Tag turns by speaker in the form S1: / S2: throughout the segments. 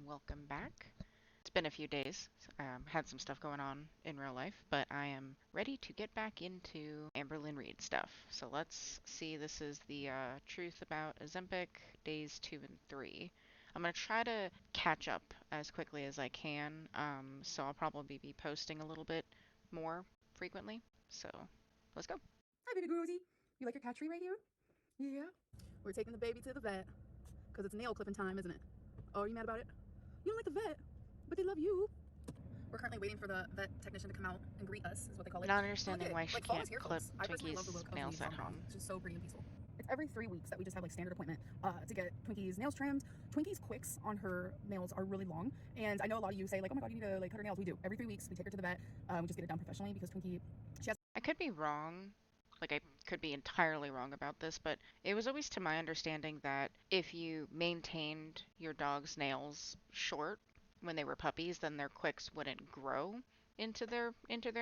S1: welcome back. It's been a few days. Had some stuff going on in real life, but I am ready to get back into Amberlynn Reid stuff. So let's see. This is the truth about Ozempic, days 2 and 3. I'm gonna try to catch up as quickly as I can. So I'll probably be posting a little bit more frequently. So let's go.
S2: Hi, baby Groovy. You like your cat tree right here? Yeah. We're taking the baby to the vet because it's nail clipping time, isn't it? Oh, are you mad about it? You don't like the vet, but they love you. We're currently waiting for the vet technician to come out and greet us, is what they call it.
S1: Not
S2: But look
S1: understanding
S2: at it.
S1: why she
S2: Like, fall
S1: can't
S2: is here,
S1: clip
S2: folks. I personally love the
S1: Twinkie's
S2: look of
S1: nails
S2: leaves
S1: at
S2: on the ground.
S1: home.
S2: It's just so pretty and peaceful. It's every 3 weeks that we just have like standard appointment to get Twinkie's nails trimmed. Twinkie's quicks on her nails are really long, and I know a lot of you say like, oh my god, you need to like cut her nails. We do every 3 weeks. We take her to the vet. We just get it done professionally because Twinkie, she has.
S1: I could be wrong. Like, I could be entirely wrong about this, but it was always to my understanding that if you maintained your dog's nails short when they were puppies, then their quicks wouldn't grow into their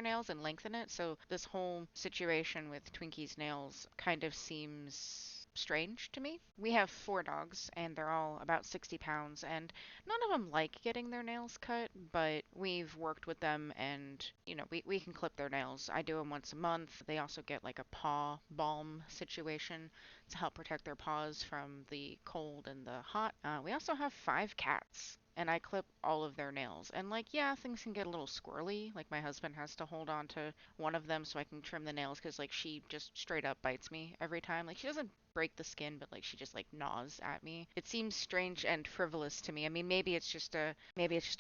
S1: nails and lengthen it. So this whole situation with Twinkie's nails kind of seems strange to me. We have 4 dogs and they're all about 60 pounds, and none of them like getting their nails cut, but we've worked with them and, we can clip their nails. I do them once a month. They also get like a paw balm situation to help protect their paws from the cold and the hot. We also have 5 cats. And I clip all of their nails. And, like, yeah, things can get a little squirrely. Like, my husband has to hold on to one of them so I can trim the nails because, like, she just straight up bites me every time. Like, she doesn't break the skin, but like she just like gnaws at me. It seems strange and frivolous to me. I mean, maybe it's just a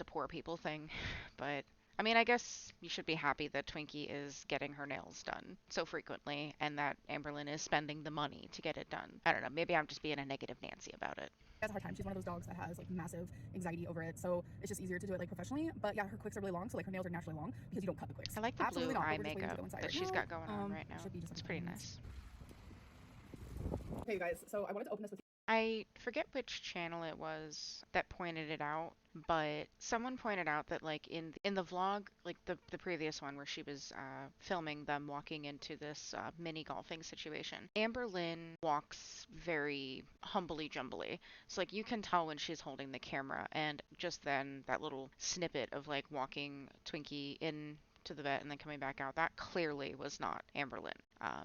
S1: poor people thing, but I mean, I guess you should be happy that Twinkie is getting her nails done so frequently and that Amberlynn is spending the money to get it done. I don't know, maybe I'm just being a negative Nancy about it.
S2: Has a hard time. She's one of those dogs that has like massive anxiety over it, so it's just easier to do it like professionally. But yeah, her quicks are really long, so like her nails are naturally long because you don't cut the quicks.
S1: I like the
S2: Absolutely
S1: blue
S2: not.
S1: eye
S2: But we're just waiting to
S1: makeup
S2: go inside
S1: that
S2: right
S1: she's
S2: now.
S1: got going on right now.
S2: Should be just
S1: It's
S2: like
S1: pretty
S2: 5 minutes.
S1: nice.
S2: Hey guys, so I wanted to open this with.
S1: I forget which channel it was that pointed it out, but someone pointed out that like in the vlog, like the previous one where she was filming them walking into this mini golfing situation, Amber Lynn walks very humbly jumbly. So like you can tell when she's holding the camera, and just then that little snippet of like walking Twinkie in to the vet and then coming back out, that clearly was not Amberlynn.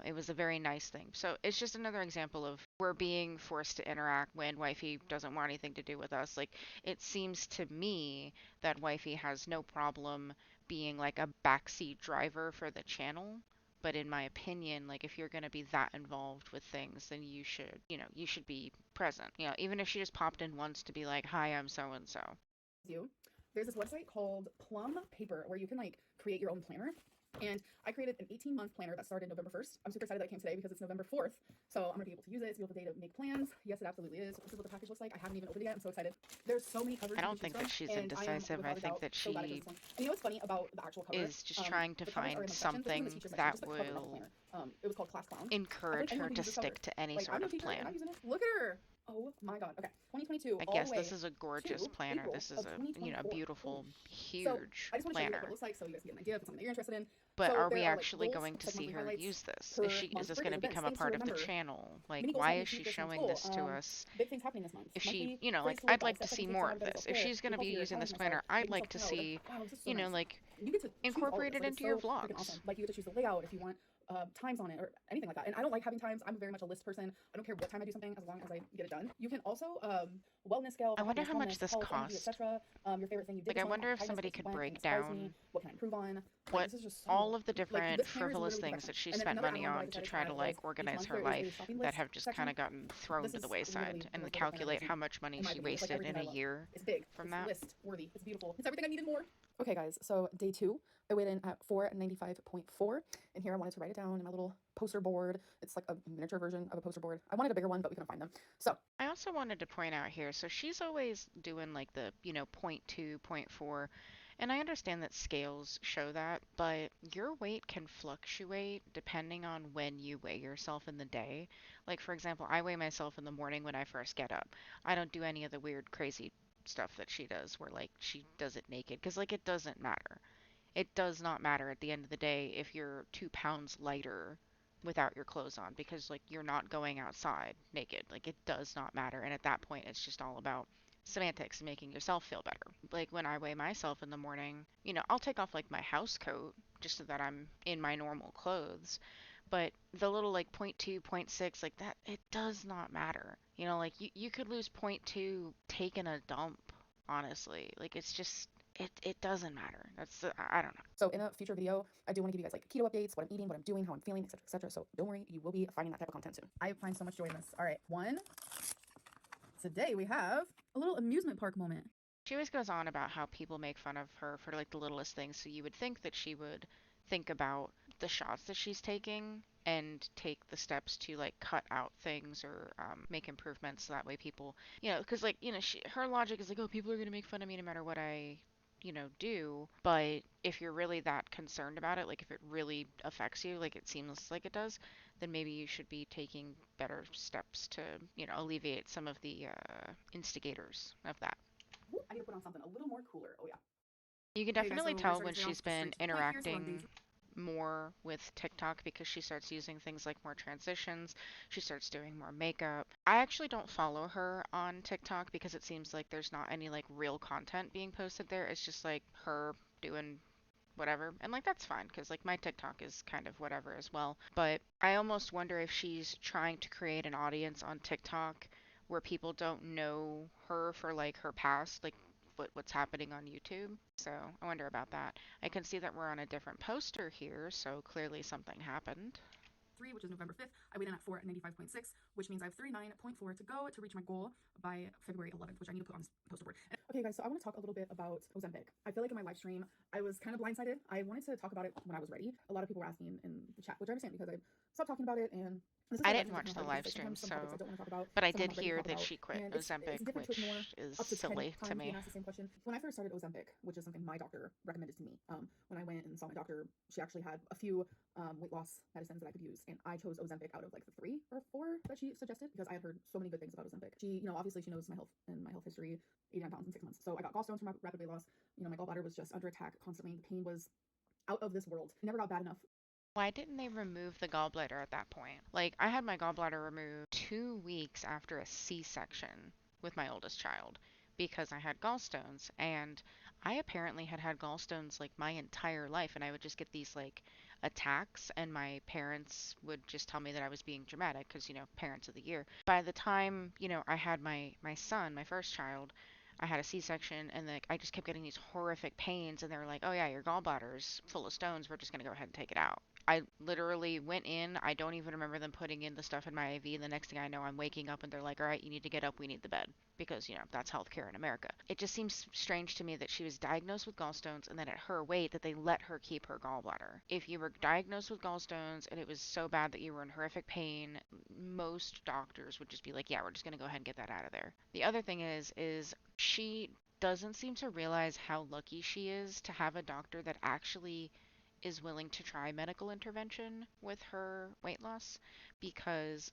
S1: It was a very nice thing. So it's just another example of we're being forced to interact when wifey doesn't want anything to do with us. Like, it seems to me that wifey has no problem being like a backseat driver for the channel. But in my opinion, like if you're going to be that involved with things, then you should be present. Even if she just popped in once to be like, "Hi, I'm so and so."
S2: You. There's this website called Plum Paper where you can like create your own planner. And I created an 18-month planner that started November 1st. I'm super excited that it came today because it's November 4th. So I'm gonna be able to use it. It's a beautiful day to make plans. Yes, it absolutely is. This is what the package looks like. I haven't even opened it yet. I'm so excited. There's so many covers
S1: I
S2: you can
S1: don't
S2: choose
S1: think
S2: from,
S1: that she's
S2: and I am
S1: indecisive. I
S2: without a
S1: think
S2: doubt
S1: that
S2: so glad I chose
S1: she
S2: this one. And you know what's funny about the actual cover?
S1: is just trying to
S2: The covers are
S1: find
S2: in the section. This is in the
S1: something
S2: teacher section,
S1: that
S2: just the cover, not the
S1: will
S2: planner. It was called Class Clown. I feel
S1: encourage
S2: like
S1: her
S2: anyone
S1: to
S2: can use this cover.
S1: stick to any
S2: Like, I'm
S1: sort
S2: no
S1: of
S2: teacher and
S1: plan.
S2: I'm using it. Look at her. Oh my god. Okay. 2022
S1: I
S2: all
S1: guess
S2: the
S1: this
S2: way
S1: is a gorgeous
S2: to
S1: planner.
S2: April
S1: This is
S2: of
S1: a
S2: 2024. Ooh.
S1: beautiful,
S2: So
S1: huge
S2: I just want to show you like what it
S1: planner.
S2: looks like so you guys can get an idea if it's something that you're interested in.
S1: But
S2: So
S1: are we
S2: there are like
S1: actually
S2: goals,
S1: going to
S2: like
S1: see
S2: monthly
S1: her
S2: highlights
S1: use this? Is
S2: per
S1: she is
S2: month,
S1: this going
S2: birthdays,
S1: to
S2: events,
S1: become a
S2: things to
S1: part of the
S2: remember,
S1: channel? Like,
S2: mini goals to
S1: why
S2: help you
S1: is she
S2: achieve this month's
S1: showing
S2: goal,
S1: this to us?
S2: big things happening this month,
S1: If she,
S2: monthly
S1: like,
S2: phrase to live
S1: I'd
S2: by,
S1: like to
S2: steps I
S1: see
S2: can take to
S1: more
S2: have
S1: of
S2: a better
S1: this. If
S2: self-care,
S1: she's going
S2: being
S1: to be
S2: healthier,
S1: using this
S2: challenging myself,
S1: planner, I'd
S2: making
S1: like
S2: myself
S1: to
S2: proud. Like,
S1: see,
S2: wow, this is so nice.
S1: like
S2: You get to choose all of
S1: incorporate
S2: this.
S1: it
S2: Like, it's
S1: into your
S2: so freaking
S1: vlogs.
S2: awesome. Like, you get to choose the layout if you want times on it or anything like that. And I don't like having times. I'm very much a list person. I don't care what time I do something as long as I get it done. You can also wellness scale
S1: I
S2: for
S1: wonder
S2: happiness,
S1: how much
S2: wellness,
S1: this
S2: health, energy,
S1: cost.
S2: etc. Your favorite thing you did
S1: Like,
S2: this
S1: I
S2: month,
S1: wonder
S2: acts
S1: if
S2: of kindness,
S1: somebody
S2: places you
S1: could
S2: went, thing
S1: break
S2: that surprised me,
S1: down
S2: what can I improve on. Like,
S1: what
S2: this is just
S1: all
S2: so,
S1: of the
S2: like,
S1: different
S2: this planner is
S1: frivolous
S2: literally
S1: things
S2: perfection.
S1: that she
S2: And then
S1: spent
S2: another
S1: money
S2: add-on that I
S1: on to
S2: decided to
S1: try
S2: add
S1: to
S2: was
S1: like
S2: each
S1: organize
S2: month
S1: her
S2: there is a
S1: life
S2: shopping
S1: that
S2: list
S1: have just kind
S2: section.
S1: of gotten thrown
S2: This
S1: to the
S2: is
S1: wayside,
S2: literally the
S1: and
S2: most
S1: to
S2: perfect planner I've ever
S1: calculate
S2: seen
S1: how much money
S2: in my
S1: she
S2: opinion. It's like
S1: wasted
S2: everything
S1: in
S2: that
S1: a
S2: I love.
S1: year
S2: It's big.
S1: from
S2: It's
S1: that.
S2: list worthy. It's beautiful. It's everything I needed more. Okay, guys. So day 2, I weighed in at 495.4, and here I wanted to write it down in my little poster board. It's like a miniature version of a poster board. I wanted a bigger one, but we couldn't find them. So
S1: I also wanted to point out here, so she's always doing like the, point 0.2, point 0.4, and I understand that scales show that, but your weight can fluctuate depending on when you weigh yourself in the day. Like, for example, I weigh myself in the morning when I first get up. I don't do any of the weird, crazy stuff that she does where like she does it naked, because like it doesn't matter. It does not matter at the end of the day if you're 2 pounds lighter without your clothes on, because like you're not going outside naked. Like, it does not matter. And at that point, it's just all about semantics and making yourself feel better. Like when I weigh myself in the morning, I'll take off like my house coat just so that I'm in my normal clothes. But the little like point 0.2, point 0.6, like that, it does not matter. Like you could lose point 0.2 taking a dump, honestly. Like it's just, it doesn't matter. I don't know.
S2: So in a future video, I do want to give you guys like keto updates, what I'm eating, what I'm doing, how I'm feeling, etc., etc. So don't worry, you will be finding that type of content soon. I find so much joy in this. All right, one. Today we have a little amusement park moment.
S1: She always goes on about how people make fun of her for like the littlest things, so you would think that she would think about the shots that she's taking and take the steps to like cut out things or make improvements so that way people, because like, her logic is like, oh, people are going to make fun of me no matter what I, do. But if you're really that concerned about it, like if it really affects you, like it seems like it does, then maybe you should be taking better steps to, alleviate some of the instigators of that.
S2: Ooh, I need to put on something a little more cooler. Oh yeah.
S1: You can
S2: Okay, guys,
S1: definitely
S2: so we're
S1: tell
S2: starting
S1: when
S2: today off
S1: she's been
S2: straight to the point here. So we're on days.
S1: interacting more with TikTok because she starts using things like more transitions. She starts doing more makeup. I actually don't follow her on TikTok because it seems like there's not any like real content being posted there. It's just like her doing whatever. And like that's fine because like my TikTok is kind of whatever as well. But I almost wonder if she's trying to create an audience on TikTok where people don't know her for like her past, like what's happening on YouTube. So I wonder about that. I can see that we're on a different poster here, so clearly something happened.
S2: 3, which is November 5th. I weighed in at 495.6, which means I have 39.4 to go to reach my goal by February 11th, which I need to put on this poster board. Okay, guys, so I want to talk a little bit about Ozempic. I feel like in my live stream, I was kind of blindsided. I wanted to talk about it when I was ready. A lot of people were asking in the chat, which I understand because I stopped talking about it, and this is
S1: I
S2: why live
S1: didn't
S2: streams are kind
S1: watch
S2: of
S1: the
S2: hard because
S1: live
S2: there's
S1: stream,
S2: sometimes some topics I
S1: so
S2: don't want to talk about,
S1: but I
S2: some I'm
S1: did
S2: not ready to
S1: hear
S2: talk
S1: that
S2: about,
S1: she quit
S2: and
S1: Ozempic,
S2: it's different to ignore
S1: which is
S2: up to 10
S1: silly to
S2: times being
S1: me.
S2: asked the same question. When I first started Ozempic, which is something my doctor recommended to me, when I went and saw my doctor, she actually had a few weight loss medicines that I could use, and I chose Ozempic out of like the 3 or 4 that she suggested because I had heard so many good things about Ozempic. She, obviously she knows my health and my health history, 89 pounds in 6 months. So I got gallstones from rapid weight loss. My gallbladder was just under attack constantly. The pain was out of this world. It never got bad enough.
S1: Why didn't they remove the gallbladder at that point? Like, I had my gallbladder removed 2 weeks after a C-section with my oldest child because I had gallstones. And I apparently had had gallstones like my entire life. And I would just get these like attacks, and my parents would just tell me that I was being dramatic because, parents of the year. By the time, I had my son, my first child, I had a C-section and like I just kept getting these horrific pains and they were like, "Oh yeah, your gallbladder's full of stones. We're just going to go ahead and take it out." I literally went in. I don't even remember them putting in the stuff in my IV. And the next thing I know, I'm waking up and they're like, all right, you need to get up. We need the bed. Because, that's healthcare in America. It just seems strange to me that she was diagnosed with gallstones and then at her weight that they let her keep her gallbladder. If you were diagnosed with gallstones and it was so bad that you were in horrific pain, most doctors would just be like, yeah, we're just going to go ahead and get that out of there. The other thing is she doesn't seem to realize how lucky she is to have a doctor that actually is willing to try medical intervention with her weight loss because,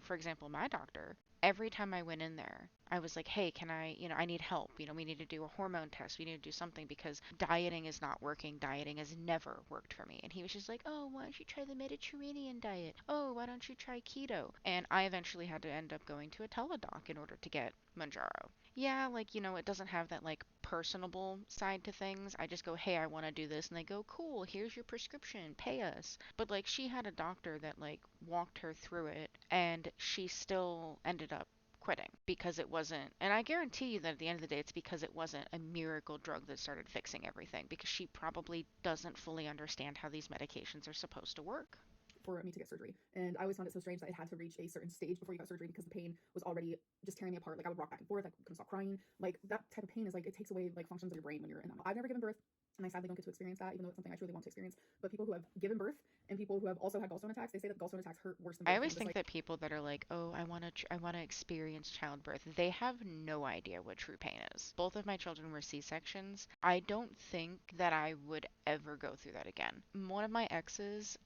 S1: for example, my doctor, every time I went in there, I was like, hey, can I, I need help. We need to do a hormone test. We need to do something because dieting is not working. Dieting has never worked for me. And he was just like, oh, why don't you try the Mediterranean diet? Oh, why don't you try keto? And I eventually had to end up going to a teledoc in order to get Manjaro. Yeah, like, it doesn't have that like personable side to things. I just go, hey, I want to do this. And they go, cool, here's your prescription, pay us. But like, she had a doctor that like walked her through it, and she still ended up quitting because it wasn't, and I guarantee you that at the end of the day, it's because it wasn't a miracle drug that started fixing everything, because she probably doesn't fully understand how these medications are supposed to work.
S2: For me to get surgery. And I always found it so strange that it had to reach a certain stage before you got surgery because the pain was already just tearing me apart. Like I would rock back and forth, I couldn't stop crying. Like that type of pain is like it takes away like functions of your brain when you're in that. I've never given birth, and I sadly don't get to experience that, even though it's something I truly want to experience. But people who have given birth and people who have also had gallstone attacks, they say that gallstone attacks hurt worse than
S1: I
S2: birth. And
S1: always
S2: I'm just
S1: think
S2: like,
S1: that people that are like, "Oh, I want to experience childbirth," they have no idea what true pain is. Both of my children were C-sections. I don't think that I would ever go through that again. One of my exes,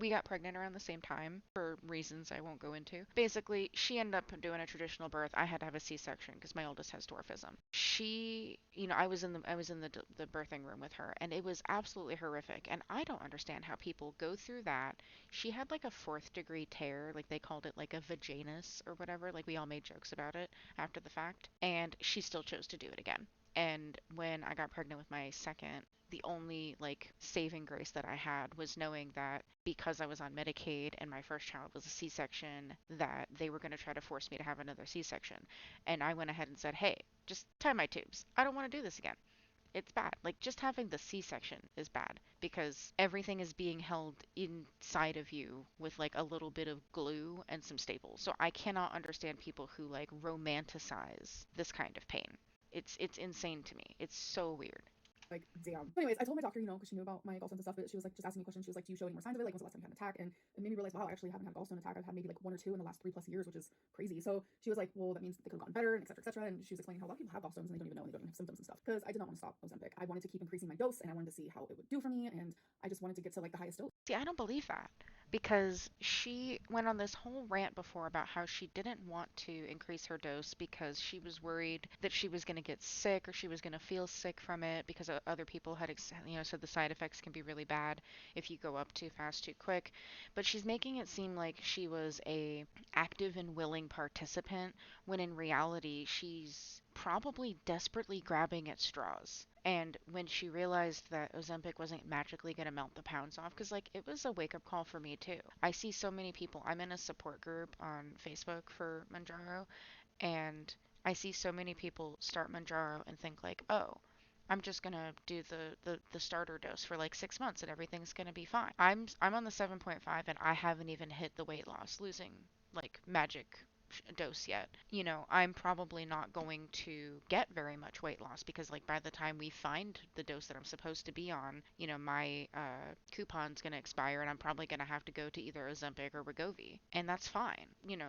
S1: we got pregnant around the same time for reasons I won't go into. Basically, she ended up doing a traditional birth. I had to have a C-section because my oldest has dwarfism. I was in the birthing room with her, and it was absolutely horrific. And I don't understand how people go through that. She had like a fourth degree tear, like they called it like a vaginus or whatever. Like we all made jokes about it after the fact. And she still chose to do it again. And when I got pregnant with my second, the only like saving grace that I had was knowing that because I was on Medicaid and my first child was a C-section, that they were going to try to force me to have another C-section. And I went ahead and said, hey, just tie my tubes. I don't want to do this again. It's bad. Like just having the C-section is bad because everything is being held inside of you with like a little bit of glue and some staples. So I cannot understand people who like romanticize this kind of pain. It's insane to me. It's so weird.
S2: Like, damn. Anyways, I told my doctor, because she knew about my gallstones and stuff, but she was like just asking me questions. She was like, do you show any more signs of it? Like, when's the last time you had an attack? And it made me realize, wow, I actually haven't had a gallstone attack. I've had maybe like one or two in the last 3+ years, which is crazy. So she was like, well, that means they could have gotten better, and et cetera, et cetera. And she was explaining how a lot of people have gallstones and they don't even know, and they don't even have symptoms and stuff. Because I did not want to stop Ozempic. I wanted to keep increasing my dose, and I wanted to see how it would do for me, and I just wanted to get to like the highest dose.
S1: See, I don't believe that because she went on this whole rant before about how she didn't want to increase her dose because she was worried that she was going to get sick or she was going to feel sick from it because other people had, said the side effects can be really bad if you go up too fast, too quick. But she's making it seem like she was a active and willing participant when in reality she's probably desperately grabbing at straws. And when she realized that Ozempic wasn't magically going to melt the pounds off, because like it was a wake up call for me too. I see so many people. I'm in a support group on Facebook for Manjaro, and I see so many people start Manjaro and think like, oh, I'm just gonna do the starter dose for like 6 months and everything's gonna be fine. I'm on the 7.5 and I haven't even hit the weight loss losing like magic dose yet. I'm probably not going to get very much weight loss because like by the time we find the dose that I'm supposed to be on, my coupon's going to expire and I'm probably going to have to go to either Ozempic or Wegovy. And that's fine.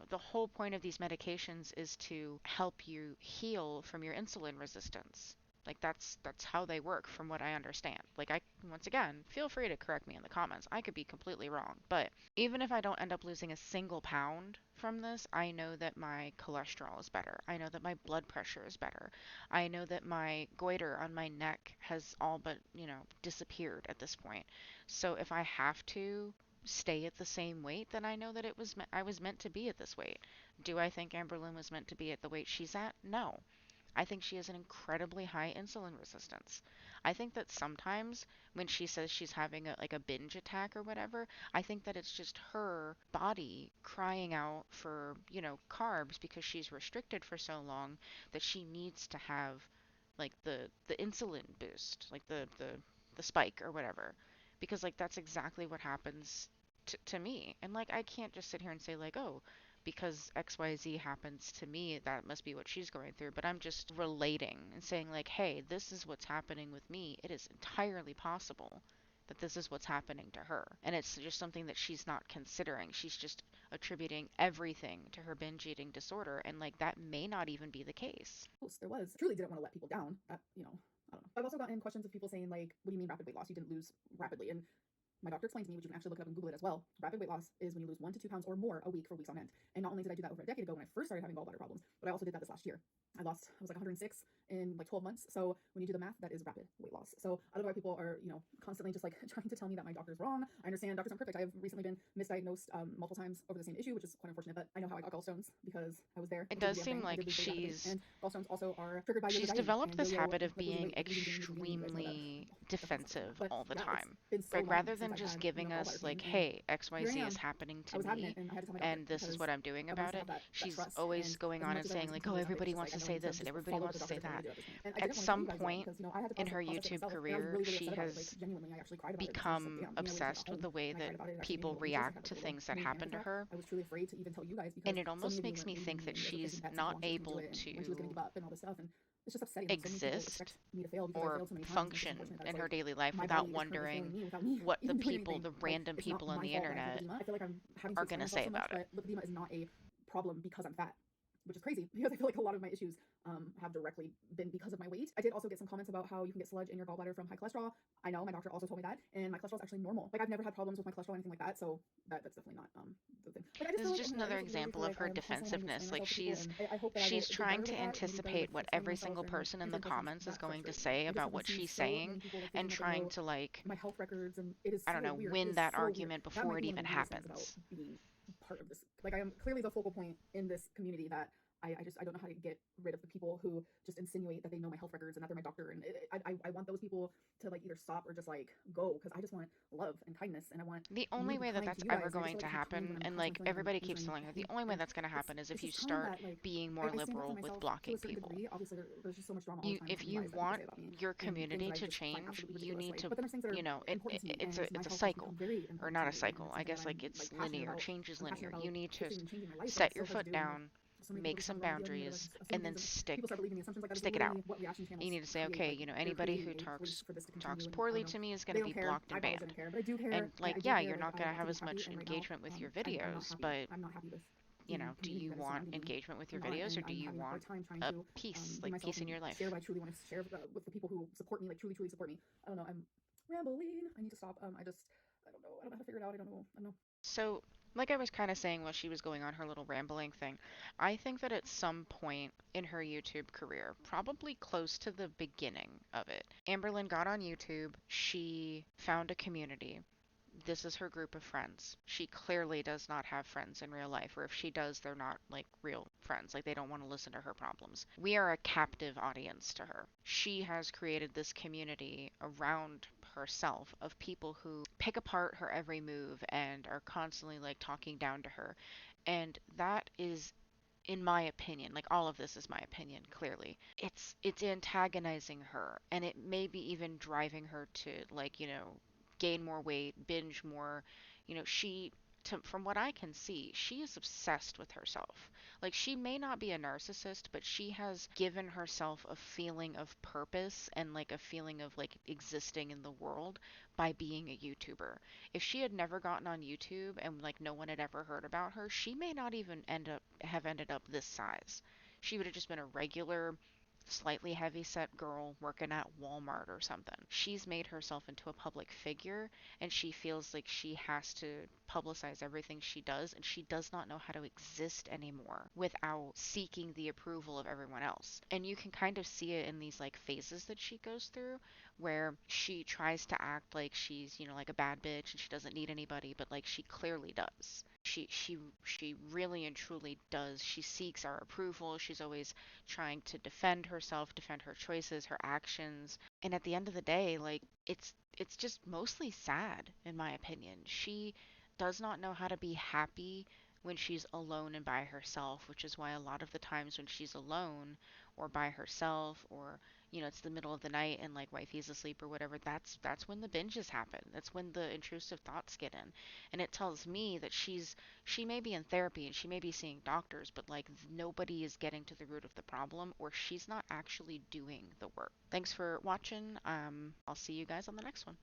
S1: The whole point of these medications is to help you heal from your insulin resistance. Like that's how they work from what I understand. Like I once again, feel free to correct me in the comments. I could be completely wrong, but even if I don't end up losing a single pound from this, I know that my cholesterol is better. I know that my blood pressure is better. I know that my goiter on my neck has all but, disappeared at this point. So if I have to stay at the same weight, then I know that I was meant to be at this weight. Do I think Amberlynn was meant to be at the weight she's at? No. I think she has an incredibly high insulin resistance. I think that sometimes when she says she's having like a binge attack or whatever, I think that it's just her body crying out for, carbs because she's restricted for so long that she needs to have like the insulin boost, like the spike or whatever. Because like that's exactly what happens to me. And like I can't just sit here and say like, "Oh, because XYZ happens to me, that must be what she's going through." But I'm just relating and saying, like, hey, this is what's happening with me. It is entirely possible that this is what's happening to her. And it's just something that she's not considering. She's just attributing everything to her binge eating disorder. And, like, that may not even be the case.
S2: There was truly didn't want to let people down. I don't know. I've also gotten questions of people saying like, what do you mean rapid weight loss? You didn't lose rapidly. And my doctor explained to me, which you can actually look it up and Google it as well. Rapid weight loss is when you lose 1 to 2 pounds or more a week for weeks on end. And not only did I do that over a decade ago when I first started having gallbladder problems, but I also did that this last year. I was like 106 in like 12 months. So when you do the math, that is rapid weight loss. So I don't know why people are, constantly just like trying to tell me that my doctor's wrong. I understand doctors aren't perfect. I have recently been misdiagnosed multiple times over the same issue, which is quite unfortunate, but I know how I got gallstones because I was there.
S1: It
S2: I did
S1: does
S2: the damn
S1: seem
S2: thing. I
S1: like
S2: did lose weight rapidly. And gallstones also are triggered by
S1: she's
S2: yo-yo dieting.
S1: developed
S2: And
S1: this
S2: yo-yo,
S1: habit of
S2: like losing
S1: being
S2: weight, like losing gains, gaining, you guys know that.
S1: extremely
S2: Definitely something.
S1: defensive
S2: But
S1: all the
S2: yeah,
S1: time.
S2: it's been so
S1: Like
S2: long
S1: rather
S2: since
S1: than
S2: I've
S1: just
S2: had,
S1: giving us
S2: gallbladder
S1: like,
S2: pain. And
S1: hey,
S2: here I
S1: XYZ is
S2: am.
S1: happening
S2: I
S1: to
S2: was having
S1: me
S2: it, and I had to tell my doctor
S1: and this is
S2: because
S1: what I'm doing
S2: I wanted
S1: about
S2: to
S1: it.
S2: have that
S1: She's
S2: trust.
S1: always
S2: And
S1: going
S2: as
S1: on
S2: much
S1: and
S2: as I
S1: saying
S2: wanted to
S1: like, oh,
S2: continue this habit, it's
S1: everybody
S2: just
S1: wants
S2: like I
S1: to
S2: know I
S1: say
S2: need to
S1: this and
S2: just
S1: everybody
S2: follow what
S1: wants
S2: the
S1: to
S2: doctor
S1: say
S2: told me
S1: that.
S2: to do at this point. And I
S1: At
S2: didn't want to tell
S1: some
S2: you guys about it
S1: point
S2: because I had to
S1: in
S2: process
S1: her
S2: it
S1: YouTube
S2: myself, and I was
S1: career,
S2: really really
S1: she
S2: upset about it.
S1: has
S2: Like genuinely, I actually cried about it because I was just like,
S1: become
S2: damn, I was just
S1: obsessed
S2: at
S1: with
S2: home
S1: the way
S2: and I
S1: that
S2: cried about it. It actually made me
S1: people
S2: a little anxious. I
S1: react
S2: had
S1: to
S2: like a little
S1: things that
S2: mini panic
S1: happen to
S2: attack.
S1: her.
S2: I was truly afraid to even tell you guys
S1: And
S2: because
S1: it
S2: so many
S1: almost
S2: of you
S1: makes
S2: were
S1: me
S2: leaving
S1: think
S2: me
S1: that
S2: and you guys were
S1: she's
S2: placing bets and
S1: not
S2: telling me she was gonna do
S1: able
S2: it and when she was gonna
S1: to
S2: give up and all this stuff. And it's just upsetting that so many people
S1: exist
S2: expect me to fail because I
S1: or
S2: failed so many times, and it's just
S1: function
S2: unfortunate that
S1: in
S2: it's
S1: her
S2: like
S1: daily life
S2: my
S1: without
S2: body is currently failing
S1: wondering
S2: me without me
S1: what the
S2: even doing
S1: people,
S2: anything.
S1: the
S2: Like
S1: random
S2: it's not
S1: people on
S2: my
S1: the
S2: fault that I have
S1: internet
S2: lipedema. I feel like I'm having to
S1: are
S2: explain
S1: going to
S2: myself
S1: say
S2: so much,
S1: about it.
S2: but lipedema is not a problem because I'm fat. which is crazy because I feel like a lot of my issues have directly been because of my weight. I did also get some comments about how you can get sludge in your gallbladder from high cholesterol. I know my doctor also told me that, and my cholesterol is actually normal. Like I've never had problems with my cholesterol or anything like that, so that's definitely not the thing. Like I just
S1: This
S2: feel
S1: is
S2: like, I
S1: just
S2: don't know, I
S1: another
S2: just really
S1: example
S2: feel
S1: of
S2: like I
S1: her
S2: am constantly having to explain
S1: defensiveness. Like
S2: myself to people, and I hope that I will
S1: she's
S2: do
S1: trying
S2: better
S1: to
S2: with that and maybe better
S1: anticipate
S2: with
S1: what
S2: explaining
S1: every
S2: myself
S1: single
S2: and
S1: person in the
S2: using voices
S1: comments is
S2: that
S1: going to
S2: frustrate me.
S1: say
S2: I just
S1: about
S2: have
S1: what
S2: seen
S1: she's
S2: so
S1: saying
S2: many people like
S1: and
S2: thinking that they
S1: trying
S2: know
S1: to like,
S2: my health records, and it is
S1: I don't
S2: so
S1: know,
S2: weird. It
S1: win
S2: is
S1: that
S2: so weird.
S1: argument
S2: That
S1: before
S2: might
S1: it
S2: be one of
S1: even
S2: the weirdest things about
S1: happens.
S2: being part of this. Like I am clearly the focal point in this community that I don't know how to get rid of the people who just insinuate that they know my health records and that they're my doctor. And I want those people to like either stop or just like go, because I just want love and kindness, and I want
S1: The
S2: you
S1: only
S2: to be
S1: way that
S2: kind to
S1: that's
S2: you
S1: ever
S2: guys. And I just
S1: going
S2: feel
S1: to
S2: like I can't breathe when
S1: happen,
S2: I'm
S1: and
S2: constantly
S1: like
S2: feeling like I'm
S1: everybody keeps
S2: answering
S1: telling her, the
S2: hate.
S1: only way
S2: And
S1: that's going to happen is if
S2: it's
S1: you
S2: just time
S1: start
S2: that like
S1: being more
S2: I stand up for
S1: liberal with
S2: myself to
S1: blocking
S2: a certain
S1: people.
S2: degree. Obviously, there's just so much drama all the
S1: You,
S2: time with
S1: if
S2: the
S1: you
S2: lies that people
S1: want
S2: say about me
S1: your
S2: and things that
S1: community
S2: I
S1: to
S2: just find
S1: change,
S2: absolutely
S1: you
S2: ridiculous.
S1: need
S2: Like,
S1: to,
S2: but then there's things that are
S1: you know,
S2: important to me,
S1: it's a
S2: and my
S1: it's a
S2: health has become
S1: cycle,
S2: very
S1: or
S2: important to
S1: not a
S2: me, and
S1: cycle.
S2: it's
S1: I
S2: something that
S1: guess like
S2: I'm
S1: it's
S2: like passionate
S1: linear.
S2: about.
S1: Change is
S2: I'm passionate
S1: linear. You
S2: about
S1: need to
S2: fixing and changing my life, but
S1: set
S2: it's
S1: your
S2: so hard to
S1: foot
S2: do when like
S1: down,
S2: so many people
S1: make
S2: just
S1: some
S2: talk wrong with you, and you're like
S1: boundaries,
S2: assuming
S1: and
S2: things,
S1: then
S2: and people start believing the assumptions. Like that is
S1: stick it out.
S2: literally what reaction
S1: You
S2: channels
S1: need to say,
S2: create.
S1: okay,
S2: Like
S1: you know,
S2: they're
S1: anybody who
S2: creating a place for this to
S1: talks
S2: continue, and I
S1: poorly
S2: don't know.
S1: to me is going
S2: They
S1: to
S2: don't
S1: be
S2: care.
S1: blocked and
S2: I probably
S1: banned.
S2: shouldn't care, but I do care.
S1: And
S2: I
S1: like,
S2: do
S1: yeah,
S2: care.
S1: you're
S2: Like
S1: not
S2: I
S1: going to
S2: want
S1: have
S2: to be
S1: as
S2: happy,
S1: much
S2: and right now,
S1: engagement with your videos, but
S2: I'm not happy with
S1: you
S2: the
S1: know, do
S2: community
S1: you
S2: that is
S1: want
S2: surrounding me.
S1: engagement with
S2: I'm
S1: your
S2: not,
S1: videos, or
S2: and
S1: do
S2: I'm
S1: you
S2: having a hard
S1: want
S2: time trying
S1: a
S2: to
S1: peace,
S2: be
S1: like
S2: myself
S1: peace in
S2: and
S1: your
S2: share
S1: life?
S2: what I truly want to share with the people who support me, like truly, truly support me. I don't know. I'm rambling. I need to stop. I don't know. I don't know how to figure it out. I don't know.
S1: So, like I was kind of saying while she was going on her little rambling thing, I think that at some point in her YouTube career, probably close to the beginning of it, Amberlynn got on YouTube. She found a community. This is her group of friends. She clearly does not have friends in real life, or if she does, they're not like real friends. Like they don't want to listen to her problems. We are a captive audience to her. She has created this community around herself of people who pick apart her every move and are constantly like talking down to her. And that is, in my opinion, like all of this is my opinion, clearly. It's antagonizing her, and it may be even driving her to like, gain more weight, binge more. From what I can see, she is obsessed with herself. Like she may not be a narcissist, but she has given herself a feeling of purpose and like a feeling of like existing in the world by being a YouTuber. If she had never gotten on YouTube and like no one had ever heard about her, she may not even ended up this size. She would have just been a regular, slightly heavy set girl working at Walmart or something. She's made herself into a public figure, and she feels like she has to publicize everything she does, and she does not know how to exist anymore without seeking the approval of everyone else. And you can kind of see it in these like phases that she goes through where she tries to act like she's, like a bad bitch and she doesn't need anybody, but like she clearly does. She really and truly does. She seeks our approval. She's always trying to defend herself, defend her choices, her actions. And at the end of the day, like it's just mostly sad in my opinion. She does not know how to be happy when she's alone and by herself, which is why a lot of the times when she's alone or by herself, or it's the middle of the night and like wifey's asleep or whatever, that's when the binges happen. That's when the intrusive thoughts get in. And it tells me that she may be in therapy and she may be seeing doctors, but like nobody is getting to the root of the problem, or she's not actually doing the work. Thanks for watching. I'll see you guys on the next one.